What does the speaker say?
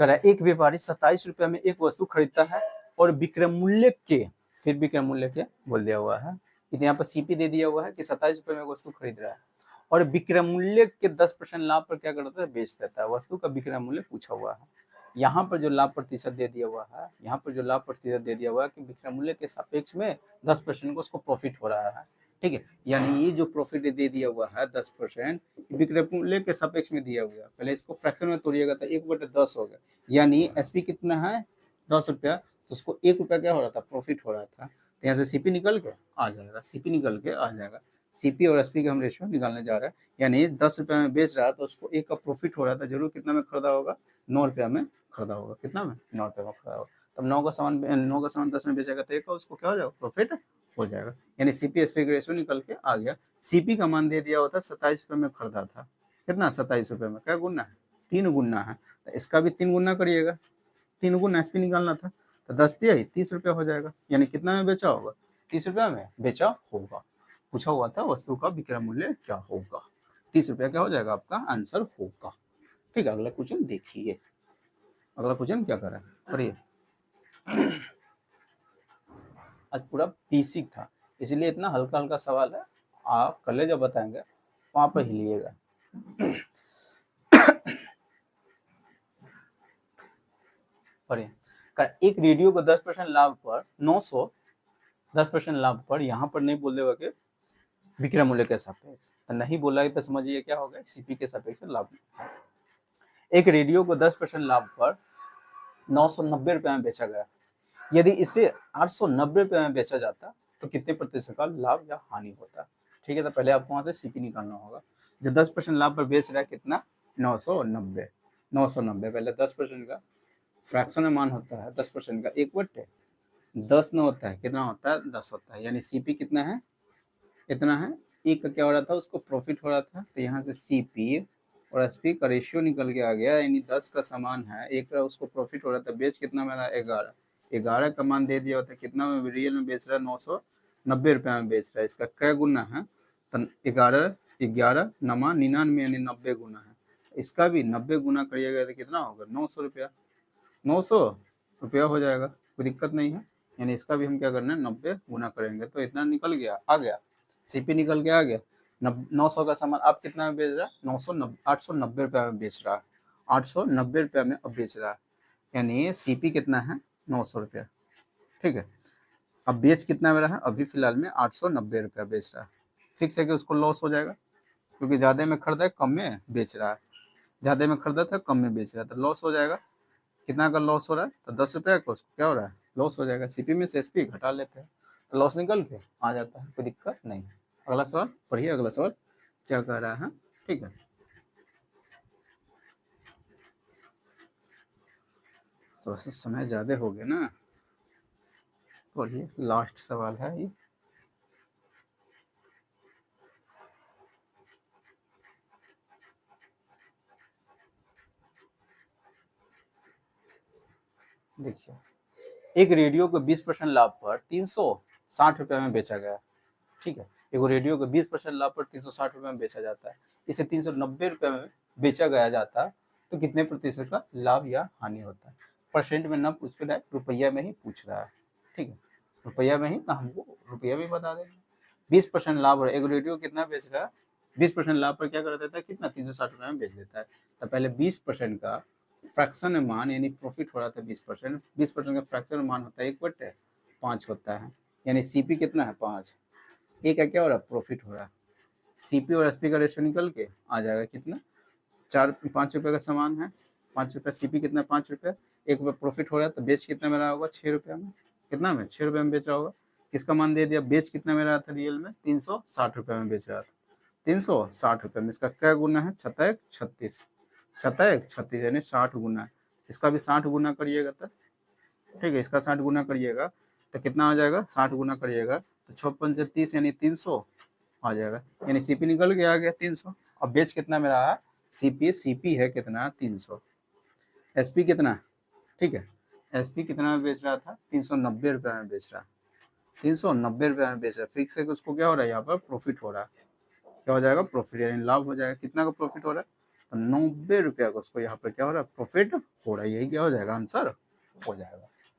करा एक व्यापारी 27 रुपये में एक वस्तु खरीदता है और विक्रय मूल्य के, फिर विक्रय मूल्य के बोल दिया हुआ है, यहाँ पर सीपी दे दिया हुआ है कि 27 रुपये में वस्तु खरीद रहा है और विक्रय मूल्य के 10% लाभ पर क्या करता है, बेच देता है। वस्तु का विक्रय मूल्य पूछा हुआ है। यहाँ पर जो लाभ प्रतिशत दे दिया हुआ है, यहाँ पर जो लाभ प्रतिशत दे दिया हुआ है कि विक्रय मूल्य के सापेक्ष में 10% को उसको प्रॉफिट हो रहा है। ठीक है, यानी ये जो प्रॉफिट दे दिया हुआ है 10% विक्रय मूल्य के सापेक्ष में दिया हुआ है। पहले इसको फ्रैक्शन में तोड़िएगा तो 1/10 हो गया, यानी एसपी कितना है 10 रुपया, तो उसको 1 रुपया क्या हो रहा था, प्रॉफिट हो रहा था। तो यहाँ से सीपी निकल के आ जाएगा, सीपी निकल के आ जाएगा। सीपी और एसपी के हम रेशियो निकालने जा रहे हैं, यानी 10 रुपये में बेच रहा है तो उसको 1 का प्रॉफिट हो रहा था, जरूर कितना में खरीदा होगा, 9 रुपया में खरीदा होगा। कितना में, 9 रुपये में खरीदा होगा। तब 9 का सामान 10 में बेचेगा तो 1 का उसको क्या हो जाएगा, प्रॉफिट हो जाएगा। यानी सीपी एसपी का रेशियो निकल के आ गया। सीपी का मान दे दिया होता 27 रुपये में खरीदा था, कितना 27 रुपये में क्या गुना है, 3 गुना है, तो इसका भी 3 गुना करिएगा, 3 गुना एसपी निकालना था, तो 10 दिया ही 30 रुपया हो जाएगा। यानी कितना में बेचा होगा, 30 रुपया में बेचा होगा। पूछा हुआ था वस्तु का विक्रय मूल्य क्या होगा, 30 रुपया क्या हो जाएगा, आपका आंसर होगा। ठीक है, अगला क्वेश्चन देखिए। अगला क्वेश्चन क्या कर रहा है, पढ़िए। आज पूरा बेसिक था, इसलिए इतना हल्का हल्का सवाल है, आप कल जब बताएंगे वहां पर हिलिएगा। पढ़िए, एक रेडियो को 10% लाभ पर 10% लाभ पर, यहाँ पर नहीं बोल देगा कि विक्रय मूल्य के सापेक्ष, तो नहीं बोला तो समझिए क्या होगा, सीपी के सापेक्ष लाभ। एक रेडियो को 10% लाभ पर 990 रुपये में बेचा गया, यदि इसे 890 रुपये में बेचा जाता तो कितने प्रतिशत का लाभ या हानि होता। ठीक है, तो पहले आपको वहां से सीपी निकालना होगा। जो 10% लाभ पर बेच रहा है कितना, 990। पहले 10% का फ्रैक्शन में मान होता है 10% का 1/10 न होता है, कितना होता है, 10 होता है। यानी सीपी कितना है, इतना है। एक का क्या हो रहा था, उसको प्रॉफिट हो रहा था, तो यहाँ से सीपी और एसपी का रेशियो निकल के आ गया, यानी 10 का सामान है, एक का उसको प्रॉफिट हो रहा था, बेच कितना मेरा 11 का मान दे दिया होता है, कितना में रियल में बेच रहा है, 990 रुपया में बेच रहा है। इसका क्या गुना है, तो 11 नमा 99 यानी 90 गुना है। इसका भी 90 गुना करिएगा तो कितना होगा, 900 रुपया, 900 रुपया हो जाएगा, कोई दिक्कत नहीं है। यानी इसका भी हम क्या करना है, 90 गुना करेंगे तो इतना निकल गया, आ गया, सीपी निकल के आ गया। 900 का सामान आप कितना में बेच रहा है, 890 रुपया में बेच रहा है, 890 रुपया में अब बेच रहा है, यानी सीपी कितना है, 900 रुपया। ठीक है, अब बेच कितना में रहा है, अभी फिलहाल में 890 रुपया बेच रहा है। फिक्स है कि उसको लॉस हो जाएगा, क्योंकि ज़्यादा में खरीदा है, कम में बेच रहा है, ज़्यादा में खरीदा था, कम में बेच रहा है, तो लॉस हो जाएगा। कितना का लॉस हो रहा है, तो 10 रुपया का उसको क्या हो रहा है, लॉस हो जाएगा। सीपी में से एसपी घटा लेते हैं तो लॉस निकल के आ जाता है, कोई दिक्कत नहीं। अगला सवाल पढ़िए, अगला सवाल क्या कह रहा है। ठीक है, थोड़ा सा समय ज़्यादा हो गया ना, पढ़िए, लास्ट सवाल है ये। देखिए, एक रेडियो को 20% लाभ पर 360 रुपये में बेचा गया। ठीक है, एक रेडियो को 20% लाभ पर 360 रुपये में बेचा जाता है, इसे 390 रुपये में बेचा गया जाता तो कितने प्रतिशत का लाभ या हानि होता है। परसेंट में ना पूछ रहा है, रुपया में ही पूछ रहा है। ठीक है, रुपया में ही, तो हमको रुपया भी बता देंगे। 20% लाभ, एक रेडियो कितना बेच रहा है, 20% लाभ पर क्या कर देता है, कितना 360 रुपये में बेच देता है। तो पहले 20% का फ्रैक्शन मान, यानी प्रॉफिट हो रहा था 20% का फ्रैक्शन मान होता है 1/5 होता है, यानी सीपी कितना है 5, एक का क्या हो रहा है, प्रॉफिट हो रहा है। सीपी और एसपी का रेशियो निकल के आ जाएगा कितना, 5 रुपये का सामान है, 5 रुपया, सीपी कितना 5 रुपया, 1 रुपया प्रॉफिट हो रहा है, तो बेच कितना में रहा होगा, 6 रुपया में, कितना में 6 रुपये में बेच रहा होगा। किसका मान दे दिया, बेच कितना में रहा था, रियल में 360 रुपये में बेच रहा था, 360 रुपये में। इसका क्या गुना है, 36, यानी 60 गुना है। इसका भी 60 गुना करिएगा तो, ठीक है, इसका 60 गुना करिएगा तो कितना आ जाएगा, 60 गुना करिएगा तो 6 × 30 यानी 300 आ जाएगा, यानी सीपी निकल के आ गया 300। अब बेच कितना में रहा, सीपी है कितना, 300। एसपी कितना, ठीक है, एसपी कितना में बेच रहा था, 390 रुपये में बेच रहा, 390 रुपये में बेच रहा। फिक्स है कि उसको क्या हो रहा है, यहाँ पर प्रॉफिट हो रहा है, क्या हो जाएगा, प्रॉफिट, यानी लाभ हो जाएगा। कितना का प्रॉफिट हो रहा है, तो 90 रुपया का उसको यहाँ पर क्या हो रहा है, प्रॉफिट हो रहा है। यही क्या हो जाएगा, आंसर हो जाएगा।